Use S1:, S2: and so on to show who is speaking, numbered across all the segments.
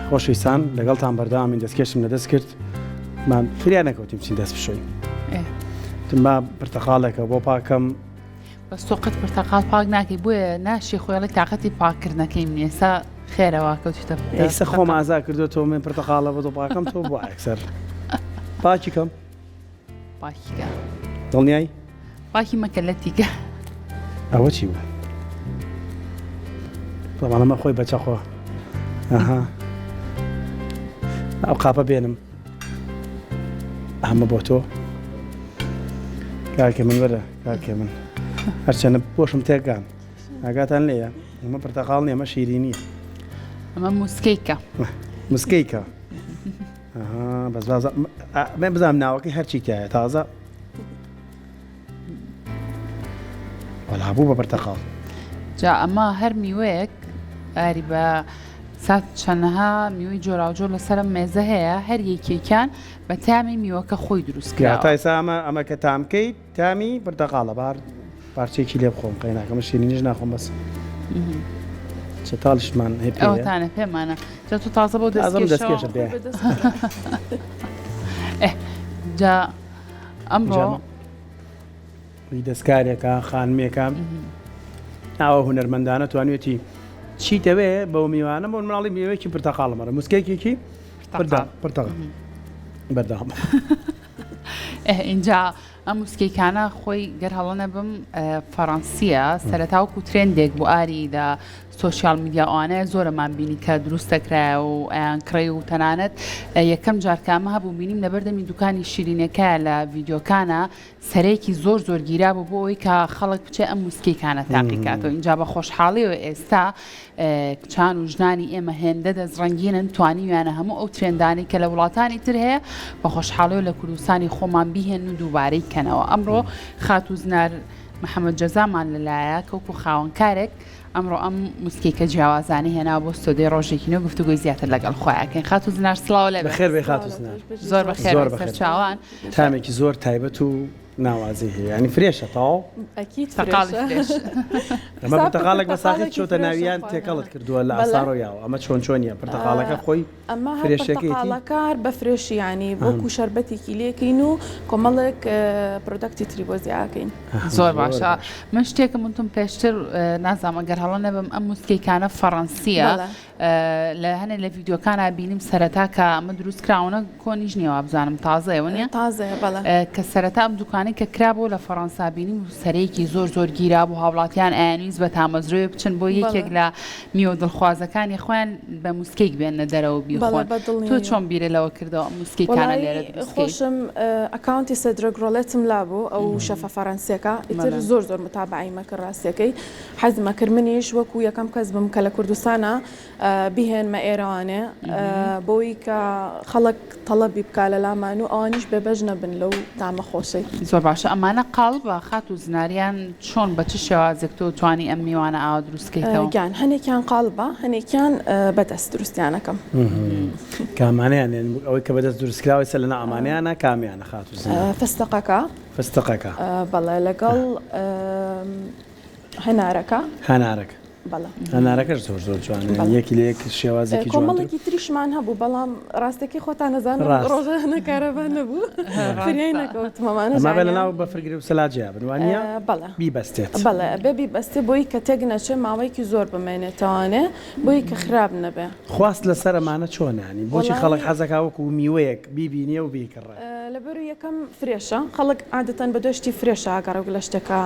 S1: خۆشەویستان لەگەڵتان بەردەوامی دەستکێشم لەدەست کرد مان فریان نەکەوتیم چین دەست بشۆین تما پرتەقاڵێکە بۆ پاکەم
S2: بەس تۆ قەت پرتەقاڵ پاک ناکەی بۆیە ناشی خۆیڵی تااقەتی پاکردنەکەیم نیێسا خێرەوە کەوتیتە
S1: ئێستا خۆم ئازا کردو تۆ من پرتەقاڵە بۆ تۆ پاکەم تۆ بۆ ئەکسەر پاکی کەم
S2: پاکیگە
S1: دڵنیایی
S2: پاکی مەکەلەتیگە
S1: ئەوە چی بوو بەڵامە خۆی بەچەخۆ ئەها ئەو قاپە بێنم ئەمە بۆ تۆ کاکێ من وەرە کاکێ من هەرچەنە بۆشم تێکان ئاگاتان لێیە ئەمە پرتەقاڵ نیە ئەمە شیرینیە
S2: ئەمە موسکەیکە
S1: مسکەیکە بەس من بزانم ناوەکەی هەرچی تایە تازە وەڵا بوو بە پرتەقاڵ
S2: جا ئەمە هەر میوەیەک ئاری بە سات چەندەها میوەی جۆراوجۆر لەسەر مێزە هەیە هەر یەکێکیان بە تامی میوەکە خۆی دروست کرا
S1: تایسا ئەمە کە تامکەی تامی پرتەقاڵە پارچێکی لێ بخۆم قەی ناکەمە شیرینیش ناخۆم بەس چه تاڵشمان هەیە
S2: ئەوتانە پێمانە جا تۆ تازە بۆ
S1: دەستکێشە بێ
S2: جا ئەمڕۆ
S1: دەستکارێکە خانمێکە ئاوە هونەرمەندانە توانێتی چی دەوێ بەو میوانە بۆ مناڵی میوەیەکی پرتەقاڵمەرە موسکێکێکی پرتەقاڵ بەردەوام
S2: اینجا ئەم موسکەیکانە خۆی گەر هەڵە نەبم فەڕەنسیە سەرەتاوەکو ترێندێک بۆ ئاری لە سۆشیال میدیاوانەیە زۆرەمان بینی کە دروست دەکرایە و ئەیان کڕی و تەنانەت یەکەم جارکامە هەبوو بینیم لەبەردەمی دوکانی شیرینەکە لە ڤیدیۆکانە سەرەیەکی زۆر گیرا بوو بۆ ئەوی کە خەڵک بچێ ئەم موسکەیکانە تاقیکاتەوە اینجا بە خۆشحاڵیەوە ئێستا کچان و ژنانی ئێمە هێندە دەستڕەنگینن توانیویانە هەموو ئەو ترێندانی کە لە وڵاتانی تر هەیە بە خۆشحاڵیەوە لە کوردستانی خۆمان بیهێن و دووبارەی کەنەوە ئەمڕۆ خات و زنار محەممەد جەزامان لەلایە کەوکو خاوەنکارێک ئەمڕۆ ئەم موسکێکە جیاوازانی هێنا بۆ ستۆدیۆی ڕۆژێکینەوە گفتوگۆی زیاتر لەگەڵ خۆیاکەین خات و زنار سڵاو لێ
S1: بەخێر بێ خات و زنار
S2: زۆر بەخێر سەرچاوان
S1: تامێکی زۆر تایبەت و ناوازی هەیە ینی فرێشە تاو ئەمە پرتەقاڵێک بە ساقیت چۆتە ناویان تێکەڵت کردووە لە ئاساڕۆیاوە ئەمە چۆنیە پرتەقاڵەکە خۆی
S3: فرێشەکەیکار بە فرێشی ینی وەکو شەربەتێکی لێکین و کۆمەڵێک پرۆدەکتی تریبۆزیاکەین
S2: زۆر باشە من شتێکم وتم پێشتر نازانمە گەر هەڵە نەبم ئەم موسکەیکانە فەڕەنسیە لە هەنێ لە ڤیدیۆکانە بینیم سەرەتا کە ئەمە دروست کراونە کۆنیش نیەوە بزانم تازەیەوە نیە
S3: تازەیە
S2: کە سەرەتا ئەم دوکانەی کە کرابوو لە فەڕەنسا بینیم سەرەیەکی زۆر گیرا بوو هاوڵاتیان ئەیانویست بە تامەزرۆی بچن بۆ یەکێک لە میوە دڵخوازەکانی خۆیان بە موسکەیک بێنە دەرەوە بیخۆن تۆ چۆن بیرە لەوە کردەوە موسکەیکانە لێرە
S3: خۆشم ئەکاونتی سەدرۆگڕۆڵێتم لابوو ئەو شەفە فەڕەنسیەکە ئیتر زۆر متابعی مەکە ڕاستیەکەی حەزمە کرد منیش وەکو یەکەم کەس بم کە لە کوردستانە بیهێنمە ئێرەوانێ بۆی کە خەڵک تەڵەبی بکا لە لامان و ئەوانیش بێبەش نەبن لەو تامە خۆشەی
S2: زۆر باشە ئەمانە قاڵبە خات و زناریان چۆن بە چ شێوازێک تۆ توانی ئەم میوانە ئاوا دروستکەیتەوە
S3: گیان هەنێکیان قاڵبە هەنێکیان بەدەست دروستیانەکەم
S1: کامانیان ئەوەی کە بەدەست دروستکراوەی سە لەنە ئەمانیانە کامیانە خات و زنار فستەقەکە
S3: بەڵێ لەگەڵ هەنارەکە
S1: هەنارەکەش زۆر جوانە یەکی لە یەک شێوازێکی جوان
S3: کۆمەڵێکی تریشمان هەبوو بەڵام ڕاستەکەی خۆتان نەزانم ڕۆژە هەنەکارەبە نەبوو فریای نەکەوتمەمانە
S1: ئەمە لەناو بەفرگری و سەلاجیا بنوانە بیبەستێت
S3: بەڵێ بێ بیبەستێ بۆی کە تێک نەچێ ماوەیەکی زۆر بمێنێتەوانێ بۆی کە خراپ نەبێ
S1: خواست لەسەر ئەمانە چۆنانی بۆچی خەڵک حەزەکە وەکو میوەیەک بیبینێ و بیکڕێ
S3: لەبەر یەکەم فرێشە خەڵک عادەتەن بە دۆشتی فرێشە ئاگەڕێک لە شتەکە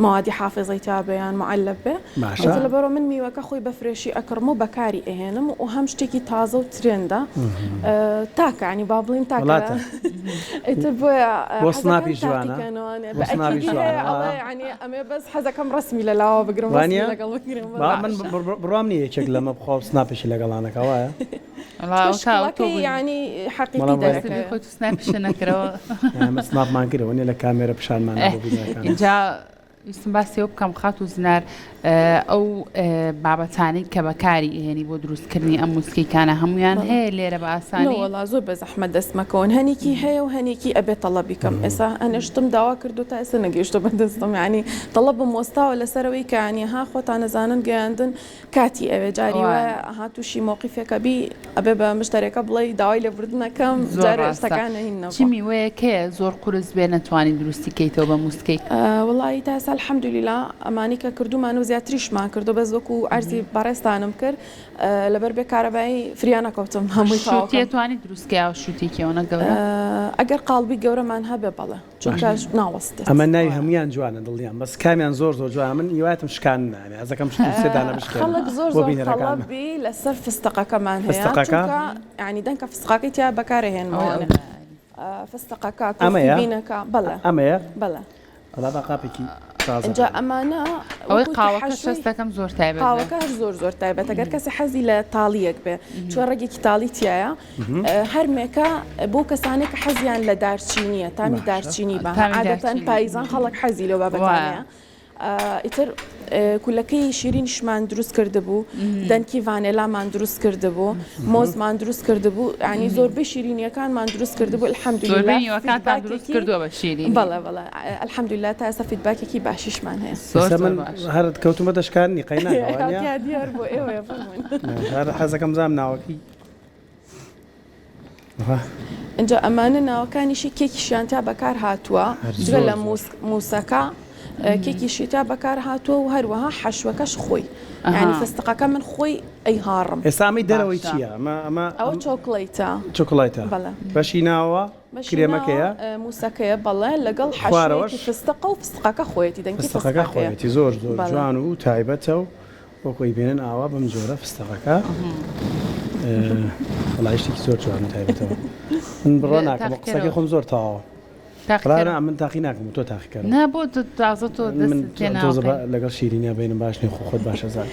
S3: ماوادی حافظەی تابیان معلب بێ لەبەرەوە من میوەکە خۆی بە فرێشی ئەکڕم و بەکاری ئەهێنم و هەم شتێکی تازە و ترێندە تاکانی با بڵین تاکە ئیتر
S1: بۆ سناپی جوانە
S3: ئەمێ بەس حەزەکەم ڕسمی لە لاوە بگرم
S1: من بڕام نیە یەکێک لەمە بخوا سناپێکی لەگەڵانەکە وایە
S3: ینی حەقیقی دەکەی
S2: سناپیشە نەکرەوە
S1: سناپمان کردەوە لە کامێرە پیشانمان
S2: اینجا ویستم باسی ئەو بکەم خات و زنار ئەو بابەتانەی کە بەکاری هێنی بۆ دروستکردنی ئەم موسکەیکانە هەمویان هەیە لێرە بە ئاسانی
S3: وڵا زۆر بە زەحمەت دەستمەکەون هەنێکی هەیە و هەنێکی ئەبێ تەڵەب بیکەم ئێستا هەنێشتم داوا کردو تا ئێستا نەگەیشتە بەدەستم ینی تەڵەبم وەستاوە لەسەرەوەی کە ینی ها خۆتان نەزانن گەیاندن کاتی ئەوێ جاری وایە هاتووشی مۆقیفێکە بی ئەبێ بە مشتەرێکە بڵێ داوای لێبوردنەکەم جارێ شتەکانە هینەوە
S2: چی میوەیە کێ زۆر قورس بێ نەتوانین دروستی کەیتەوە بە موسکەی
S3: وڵی تا ئێستا الحەمدولیلا ئەمانی کە کردومان و زیاتریشمان کردو بەس وەکو ئەرزی بەڕێستانم کرد لەبەر بێ کارەبایی فریان نەکەوتم هەمووی
S2: تێتوانی دروستکە شوتێکیەوەنە گەورە
S3: ئەگەر قاڵبی گەورەمان هەبێ بەڵێ چونکە ناوەست
S1: ئەمە ناوی هەمویان جوانە دڵیان بەس کامیان زۆر جوان من هیواتم شکان نامێ ئەزەکەم سێدانە بشکێن
S3: خەڵک زۆر قەڵەبی لەسەر فستەقەکەمان هەیە ینی دەنکە فستقاکەی تیا بەکارهێنەوە فستەقەکە بینەکە بەڵێ
S1: ئەمەیە
S3: بەڵێ
S1: ئەڵا باقاپێکی
S3: اینجا ئەمانە
S2: ئەوەی قاوەکە شەستەکەم زۆر تایبەت
S3: قاوەکە زۆر تایبەت ئەگەر کەسی حەزی لە تاڵیەک بێ چوە ڕێگێکی تاڵی تایە هەرمێکە بۆ کەسانێک کە حەزیان لە دارچینیە تامی دارچینی بە عادەتەن پاییزان خەڵک حەزی لەوە بابەتانەیە ئیتر کولەکەی شیرینیشمان دروست کرده بوو دەنکی ڤانێلامان دروست کرده بوو مۆزمان دروست کرده بوو ینی زۆربەی شیرینیەکانمان دروست کرده بوو الحەمدولیلا
S2: دروست کردووە بە شیرین
S3: بەڵێ الحەمدولیلا تا ئێستا فیدباکێکی باشیشمان هەیە
S1: من هەر کەوتمە دەشکانی قەینا
S3: دیار بۆ ئێوە
S1: هەر حەزەکەم زام ناوەکی
S3: اینجا ئەمانە ناوەکانیشی کێکیشیان تا بەکار هاتووە لە موسەکە کێکیشی تا بەکار هاتووە و هەروەها حەشوەکەش خۆی ینی فستقەکە من خۆی ئەی هاڕم
S1: ئێسامی دەرەوەی چییە
S3: ئەوە
S1: چۆکڵیتە بەشی ناوە کرێمەکەیە
S3: موسەکەیە بەڵێ لەگەڵ حەشوەیەکی فستقە و فستقەکە خۆیەتی دەنگی
S1: فستقەکە خۆیەتی زۆر جوان و تایبەتە و وەکۆی بێنن ئاوا بەم جۆرە فستقەکە وڵای شتێکی زۆر جوان و تایبەتەوە من بڕۆ ناکەم قسەکەی خۆم زۆر تاواوە من تاقی ناکەم تۆ تاقیکەم
S2: نا بۆ تازە تۆ
S1: لەگەڵ شیرینە بینم باش نێ خۆت باشە زار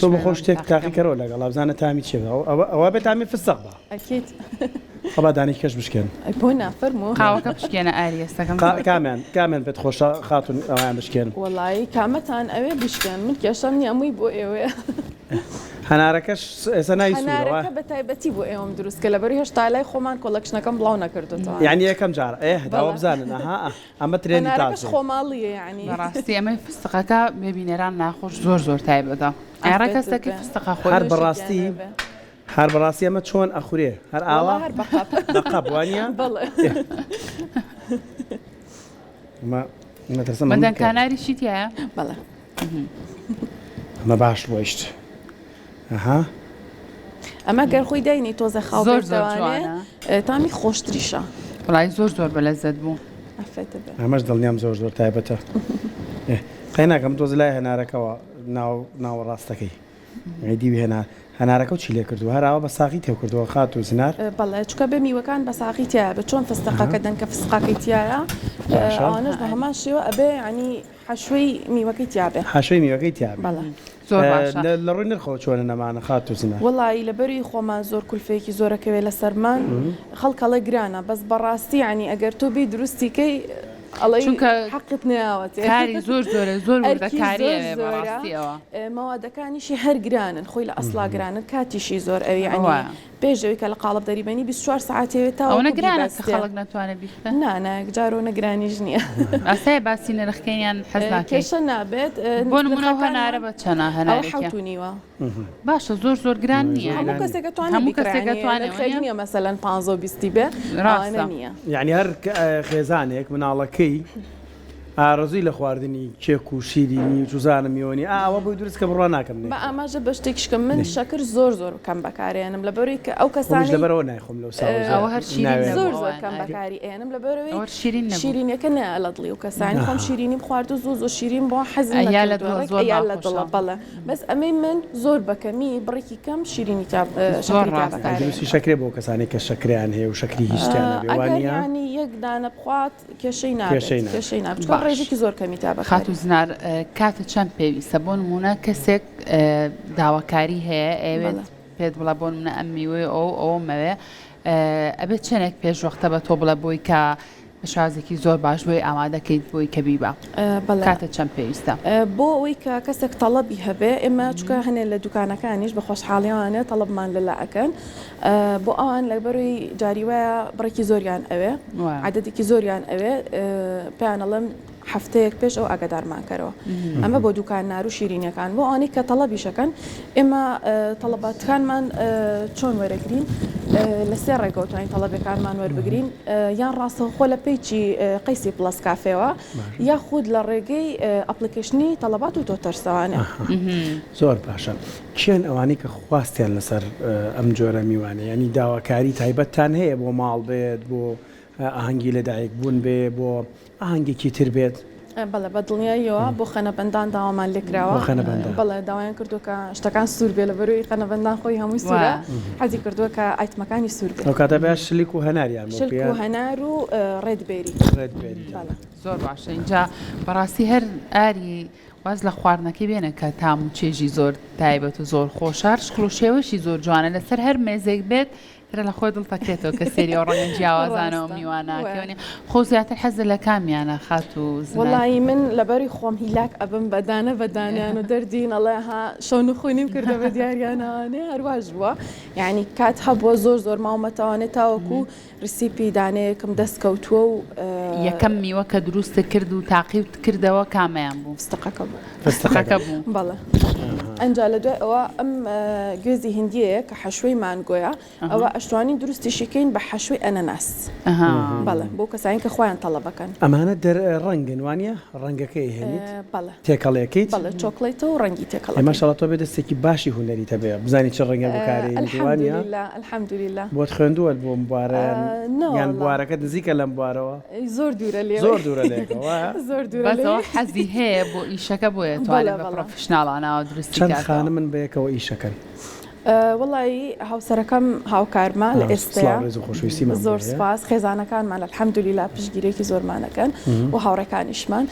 S1: تۆ بە خۆ شتێک تاقیکەرەوە لەگەڵ ئەبزانە تامی چێ ئەوە بێت تامی فستق بە خەبا دانی کەش بشکێن
S3: بۆ نافەرموو
S2: قاوەکە بشکێنە ئاری ئێستەکەم
S1: کامیان بێت خۆشە خاتون ئەویان بشکێن
S3: وڵی کامەتان ئەوێ بشکێن من کێشەم نیەمووی بۆ ئێوەیە
S1: هەنارەکەش ئێستا نایسوورەوە
S3: بە تایبەتی بۆ ئێوەم دروستکە لەبەری هێشتا لای خۆمان کۆلەکشنەکەم بڵاو نەکردوەوە
S1: یعنی یەکەم جار داوا بزانن ئەمە ترێنی تاز
S3: خۆماڵیە ینی
S2: ڕاستی ئەمەی فستقەکە ببینێران ناخۆش زۆر تایبەتە ئێرە کەسەکەی فستقە خۆی
S1: هەر بەڕاستی هەر بەڕاستی ئەمە چۆن ئەخورێ هەر ئاوا بەقەب وانە
S2: مەدەنکاناریشی تایە
S3: بەڵێ
S1: ئەمە باش ڕۆیشت
S3: ئەمە گەر خۆی داینی تۆزە خاڵ تامی خۆشتریشە
S2: وڵای زۆر بە لەزەت بوو
S1: ئەمەش دڵنیام زۆر تایبەتە قەی ناکەم تۆز لای هەنارەکەەوە ناوەڕاستەکەی دیوی هەنارەکە و چی لێ کردو هەراوە بە ساقی تێو کردووە خات و زنار
S3: بەڵێ چکە بە میوەکان بە ساقی تایە بە چۆن فستەقەکە دەنکە فسقاکەی تایە ئەوانەش بە هەمان شێوە ئەبێ ینی حەشوەی میوەکەی تیاابێ
S1: حەشوەی میوەکەی تیاابێ
S3: بەڵێ
S1: لە ڕووی نرخەوە چۆنە نەمانە خات و زنار
S3: وڵی لەبەری خۆمان زۆر کولفەیەکی زۆرەکەوێ لە سەرمان خەڵکەڵە گرانە بەس بەڕاستی ینی ئەگەر تۆ بێ دروستیکەی
S2: چونکە
S3: حقت ناوەت
S2: کاری زۆر وردەکاریەوە بەڕاستیەوە
S3: ماوادەکانیشی هەر گرانن خۆی لە ئەسڵا گرانن کاتیشی زۆر ئەوی عنی پێشەوەی کە لە قاڵب دەریبنی 24 ساعتێوێت تا
S2: ئەوە گرانە خەڵک ناتوانێت بیخە
S3: نانە جارۆ نەگرانیش نییە
S2: ئاسای باسی نرخەکەیان
S3: کێشە نابێت
S2: بۆ نمونە هەنارە بە چەنە هەنارێکی
S3: نیوە
S2: باشە زۆر گران نییە
S3: هەموو کەسێکەتوانێت نییە مەسەلەن 520 بێ نییە
S1: یعنی هەر خێزانێک مناڵەکەی ئارەزوی لە خواردنی کێک و شیرینی جوزانە میۆنی ئەوە بۆی دروست کە بڕوا ناکەم
S3: بە ئاماژە بە شتێکشکم من شەکر زۆر کەم بەکارێنم لەبەرەوەی کە ئەو کەسانی
S1: لەبەرەوە نایخۆم لەو
S2: ئەوە هەر
S3: زۆر کەم بەکاری ئێنم لەبەرەوەی شیرینەکە نە لە دڵی و کەسانی خۆم شیرینیم خوارد و زۆر شیرین بۆ حەزم لە دڵە بەڵە بەس ئەمەی من زۆر بەکەمی بڕێکی کەم شیرینی
S1: شەکرێ بۆ کەسانی کە شەکریان هەیە و شەکری هیچیانە
S3: بێوانیانی یەک دانە بخوات کێشەی نابێت ڕێژێکی زۆر کەمی تا بەخات
S2: خات و زنار کاتە چەند پێویستە بۆ نمونە کەسێک داواکاری هەیە ئەوێت پێت بڵە بۆ نمونە ئەم میوەی ئەوە مەوێ ئەبێت چەندێک پێش وەختە بە تۆ بڵە بۆی کە شازێکی زۆر باش بۆی ئامادەکەیت بۆی کە بیبە کاتە چەند پێویستە
S3: بۆ ئەوەی کە کەسێک تەڵەبی هەبێ ئێمە چکە هەنێ لە دوکانەکانیش بە خۆشحاڵیانە تەڵبمان لەلا ئەەکەن بۆ ئەوان لەبەروی جاریوایە بڕێکی زۆریان ئەوێ عادەتێکی زۆریان ئەوێ پێیانەڵم هەفتەیەک پێش ئەو ئاگدارمان کەرەوە ئەمە بۆ دوکان نار و شیرینەکان بۆ ئەوانەی کە تەڵەبیشەکەن ئێمە تەڵەباتەکانمان چۆن وەرەگرین لە سێ ڕێگەوە توانین تەڵەبەکانمان وەربگرین یان ڕاستەوخۆ لە پێیچی قەیسی پڵەس کافێەوە یاخود لە ڕێگەی ئەپلیکیشنی تەڵەبات و تۆتەرسەوانە
S1: زۆر باشە چێن ئەوانەی کە خواستیان لەسەر ئەم جۆرە میوانە ینی داواکاری تایبەتتان هەیە بۆ ماڵ بێت بۆ ئاهەنگی لەدایک بوون بێ بۆ ئاهەنگێکی تر بێت
S3: بەڵێ بە دڵنیاییەوە بۆ خەنەبەندان داوامان لێکراوە بەڵێ داوایان کردو کە شتەکان سوور بێ لە بەروی خەنەبەندان خۆی هەمووی سوورە حەزی کردووە کە ئایتمەکانی سوور بێت
S1: ئەو کاتە باش شلیک و هەناریان
S3: شلک و هەنار و ڕێدبێری
S2: زۆر باشە اینجا بەڕاستی هەر ئاری واز لە خواردنەکەی بێنە کە تام و چێژی زۆر تایبەت و زۆر خۆشار شکڵ و شێوەشی زۆر جوانە لەسەر هەر مێزێک بێت لە خۆی دڵتەکرێتەوە کە سێری ئەو ڕەنگە جیاوازانەوە میواناکەونی خۆ زیاتر حەزە لە کامیانە خات و
S3: وڵی من لەبەری خۆم هیلاک ئەبم بەدانە بەدانیان و دەردین ئەڵێ ها شەون و خوێنیم کردە بە دیاریانانێ هەرواش بووە یعنی کات هەبووە زۆر زۆر ماومەتەوانێت تاوەکو ریسیپی دانەیەکم دەستکەوتووە و
S2: یەکەم میوە کە دروستە کرد و تاقیوت کردەوە کامیان بوو
S3: فستەقەکە بوو بەڵێ ئەنجا لە دوای ئەوە ئەم گوێزی هندیەیە کە حەشوەی مانگۆیە ئەوە ئەشتوانی دروستیشیکەین بە حەشوی ئەنەناس بەڵێ بۆ کەسانی کە خۆیان تەڵەبەکەن
S1: ئەمانە ڕەنگن وانە ڕەنگەکەی هێنیت
S3: بەڵێ
S1: تێکەڵەکەیت
S3: بەڵێ چۆکڵێتە و ڕەنگی تێکەڵ
S1: ماشەڵڵا تۆ بێ دەستێکی باشی هوەری هەبێ بزانی چه ڕەنگە بکارێنی وانە
S3: الحەمدولیلا
S1: بۆت خوێندووە بۆ مبارە یان بوارەکە نزیکە لەم بوارەوە
S3: زۆر دوورە لێ
S1: زۆر دوورە لێکەوە
S3: زۆر دوورە
S2: حەزی هەیە بۆ ئیشەکە بۆیە توانێت بە پرۆفشناڵانەوە درستی
S1: چەند خانە من بەیەکەوە ئیشەکەن
S3: وڵی هاوسەرەکەم هاوکارما لە ئێستا زۆر سپاس خێزانەکانمان الحەمدولیلا پشتگیرێکی زۆرمانەکەن و هاوڕێکانیشمان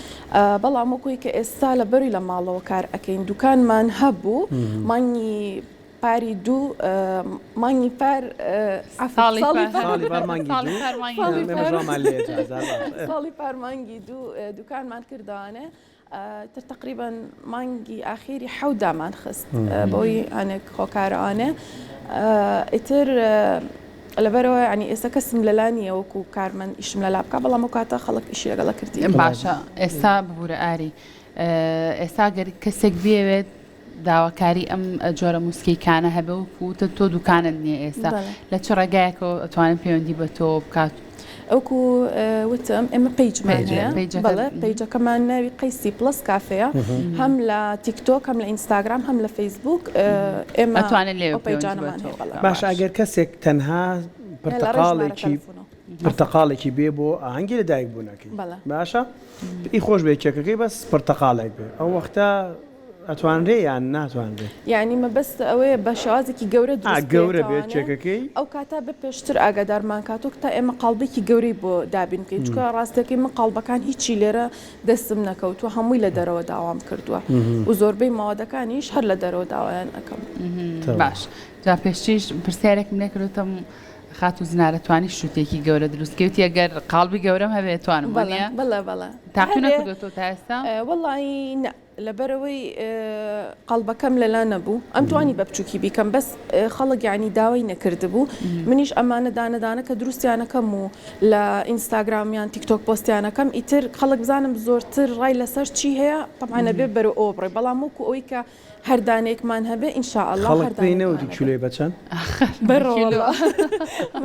S3: بەڵام وەکوی کە ئێستا لە بەروی لە ماڵەوە کار ئەەکەین دوکانمان هەبوو مانگی پاری دوو مانگی پار ساڵی پارمانگی دوو دوکانمان کردوانێ تر تقریبا مانگی ئاخیری حەودامان خست بۆی هەنێک خۆکارانێ ئیتر لەبەرەوە ینی ئێستا کەسم لەلانیە وەکو کارمەند ئیشم لە لابکە بەڵام و کاتە خەڵک ئیشی لەگەڵە کردی
S2: باشە ئێستا ببوورە ئاری ئێستا گەر کەسێک بێوێت داواکاری ئەم جۆرە موسکیکانە هەبێ وکوتە تۆ دوکانت نییە ئێستا لە چ ڕێگایەکەوە ئەتوانن پەیوەندی بە تۆ بکات
S3: ئەوکو وتم ئێمە پیجمان هەیە بەڵێ پیجەکەمان ناوی قەیسی پڵەس کافەیە هەم لە تیکتۆک هەم لە ئینستاگرام هەم لە فەیسبوک ئێمە
S2: ئەتوانن لێ
S3: پیجانمان
S1: باش ئەگەر کەسێک تەنها پرتەقاڵێکی بێ بۆ ئاهەنگی لە دایک بوونەکەی باشە ئی خۆش بێ چێکەکەی بەس پرتەقاڵێک بێ ئەو وەختە ئەتوانرێ یان ناتوانرێ
S3: یعنی مەبەست ئەوەیە بە شێوازێکی گەورە
S1: گەورە بێت چێکەکەی
S3: ئەو کاتا بە پێشتر ئاگادارمان کاتۆک تا ئێمە قاڵبێکی گەورەی بۆ دابین بکەین چکە ڕاستەکەی من قاڵبەکان هیچی لێرە دەستم نەکەوتوە هەمووی لە دەرەوە داوام کردووە و زۆربەی ماوەدەکانیش هەر لە دەرەوە داوایان ئەەکەم
S2: باش جا پێشتیش پرسیارێکم نەکردوتم خات و زنارەتوانی شوتێکی گەورە دروستکەوتی ئەگەر قاڵبی گەورەم هەبێت توانم
S3: بەڵێ
S2: تاقی نەکردوتۆ تا ئێستا
S3: وەڵی لەبەرەوەی قەڵبەکەم لەلا نەبوو ئەم توانی بە بچووکی بیکەم بەس خەڵک یعنی داوای نەکردبوو منیش ئەمانە دانەدانە کە دروستیانەکەم و لە ئینستاگرامیان تیکتۆک پۆستیانەکەم ئیتر خەڵک بزانم زۆرتر ڕای لەسەر چی هەیە تەمانە بێ بەرە ئەو بڕێ بەڵام وەکو ئەوەی کە هەردانێکمان هەبێ ئینشاءالله
S1: هەردانێوتی کیلۆی بەچەند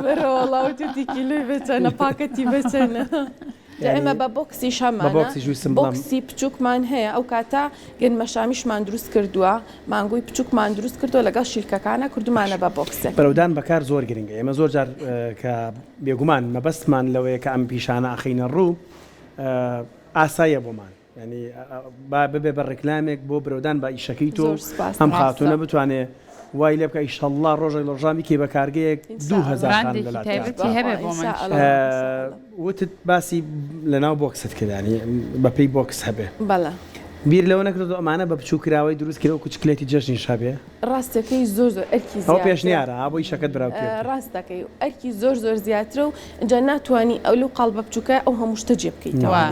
S3: بەرەوەڵاو توتی کیلۆی بچەنە پاکەتی بچەنە ئێمە بە بۆکسی شەمانە بۆکسی بچووکمان هەیە ئەو کاتا گەنمەشامیشمان دروست کردووە مانگوی بچووکمان دروست کردووە لەگەڵ شیرکەکانە کردومانە بە بۆکسێک
S1: بەرەودان بەکار زۆر گرنگە ئێمە زۆر جار کە بێگومان مەبەستمان لەوەیە کە ئەم پیشانە ئەخینە ڕوو ئاساییە بۆمان ینی ببێ بە ڕێکلامێک بۆ برەودان بە ئیشەکەی تۆ ئەم خاتونە بتوانێت وای لێ بکە ئیشەڵڵا ڕۆژێک لە ڕۆژامی کێ بەکارگەیەک 2000 وتت باسی لەناو بۆکست کردانی بەپێی بۆکس هەبێ
S3: بەڵێ
S1: بیر لەوە نەکردو ئەمانە بە بچووکراوەی دروست کرد و کوچکلێتی جەژنی شابێ
S3: ڕاستەکەی زۆر ئەرکی
S1: ئەو پێشنیارە بۆی شەکەت براو
S3: ڕاستەکەی ئەرکی زۆر زیاترە و اینجا ناتوانانی ئەو لەو قاڵبە بچووکە ئەو هەموو شتە جێ بکەیتەوە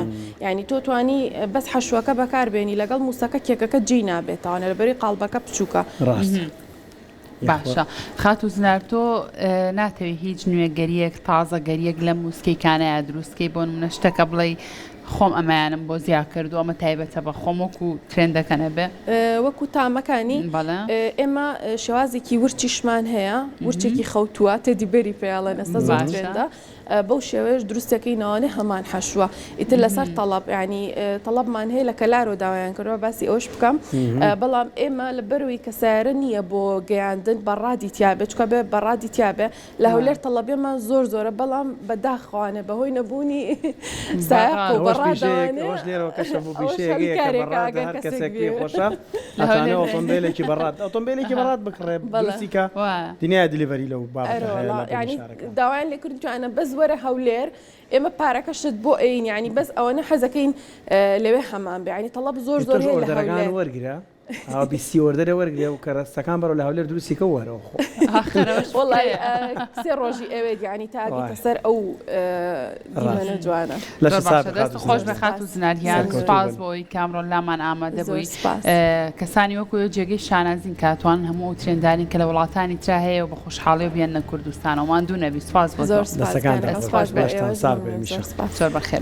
S3: یعنی تۆ توانی بەس حەشوەکە بەکاربێنی لەگەڵ موسەکە کێکەکە جێی نابێتەوە لەبەری قاڵبەکە بچووکە
S1: ڕاست
S2: باشە خات و زنار تۆ ناتەوێت هیچ نوێگەریەک تازە گەریەک لە موسکەیکانەیە دروستکەی بۆ منە شتەکە بڵێ خۆم ئەمایانم بۆ زیاد کردو ئەمە تایبەتە بە خۆم وەکو ترێندەکەنە بێ
S3: وەکو تامەکانی ئێمە شێوازێکی ورچیشمان هەیە ورچێکی خەوتووە تێدیبەری پێڵێن ئەستا زۆر ترێندە بەو شێوەیەش دروستەکەی ناوانێ هەمان حەشووە ئیتر لەسەر تەڵەب ینی تەڵەبمان هەیە لە کەلار و داوایان کردەوە باسی ئەوش بکەم بەڵام ئێمە لە بەروی کە سیارە نییە بۆ گەیاندن بەڕادی تیاابێ چکە بێ بەڕادی تیاابێ لە هەولێر تەڵەبێمان زۆرە بەڵام بەداخواانە بەهۆی نەبوونی سایق و
S1: ئۆتۆمبیلێکی بەڕات ئۆتۆمبیلێکی بەڕات بکڕێ بەسیکە دنیای دلیڤەری لەو
S3: داوایان لێ کردوانە بەس وەرە هەولێر ئێمە پارەکەشت بۆ ئەین ینی بەس ئەوەنە حەزەکەین لەوێ هەمان بێ ینی تەڵەب زۆر
S1: هەیە وەرگرا بیسی وەردەرە وەرگێ و کەڕستەکان بەرەوە لە هەولێر دروستیکە وەرەوە
S3: وڵی سێ ڕۆژی ئەوێ ینی تاگیتە سەر ئەو دیمەنە جوانە
S2: دەست خۆش بە خات و زناریان سپاس بۆی کامڕۆن لامان ئامادە بووی کەسانی وەکو جێگەی شانازین کاتوان هەموو ترێندانی کە لە وڵاتانی ترا هەیە و بە خۆشحاڵی و بیان نە کوردستانەوەمان دوو نەبی سپاس بۆ
S1: دەستەکان سپاس باشتان ساڵ بێ
S2: زۆر بەخێر